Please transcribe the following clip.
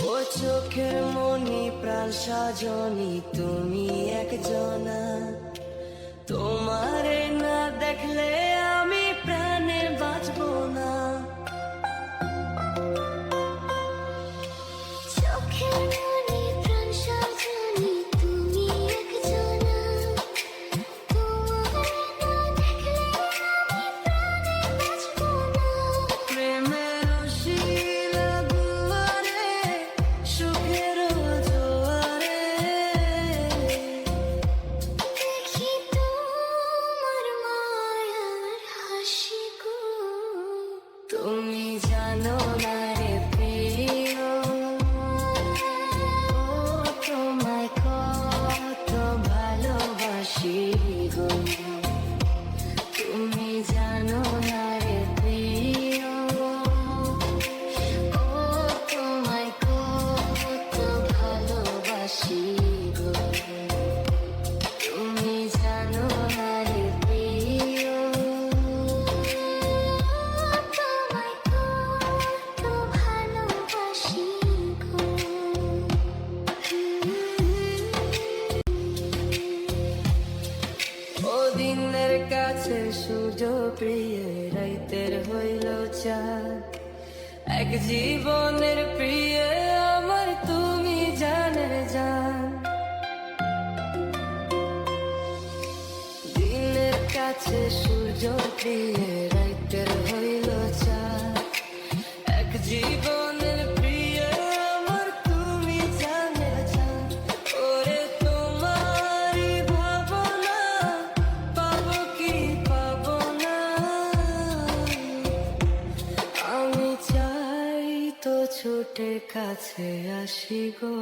ও চোখের মনি প্রাণ সাজনি তুমি একজনা, তোমারে না দেখলে আমি প্রাণে বাঁচবো না। চোখের মনি প্রাণ সাজনি তুমি একজনা, তোমারে না দেখলে আমি প্রাণে বাঁচবো না। প্রেমের শিলা দুয়ারে সুখের জোয়ারে দেখি তোমার মায়ার হাসি গো। তুমি জানো না রে প্রিয়, ও তোমায় কত ভালোবাসি গো। তুমি জানো না রে প্রিয়, ও তোমায় কত ভালোবাসি গো। তুমি জানো না রে প্রিয়, তোমায় কত ভালোবাসি গো। ও দিনের কাছে সূর্য প্রিয়, রাইতের হইল চাঁদ। এক জীবনের প্রিয় আমার তুমি জানের জান। দিনের কাছে সূর্য প্রিয়, রাইতের হইল চাঁদ। এক জীবনের প্রিয় আমার তুমি জানের জান। ওরে তোমারই ভাবনা পাবো কি পাবো না, আমি চাই তো ছোটে কাছে আসি গো।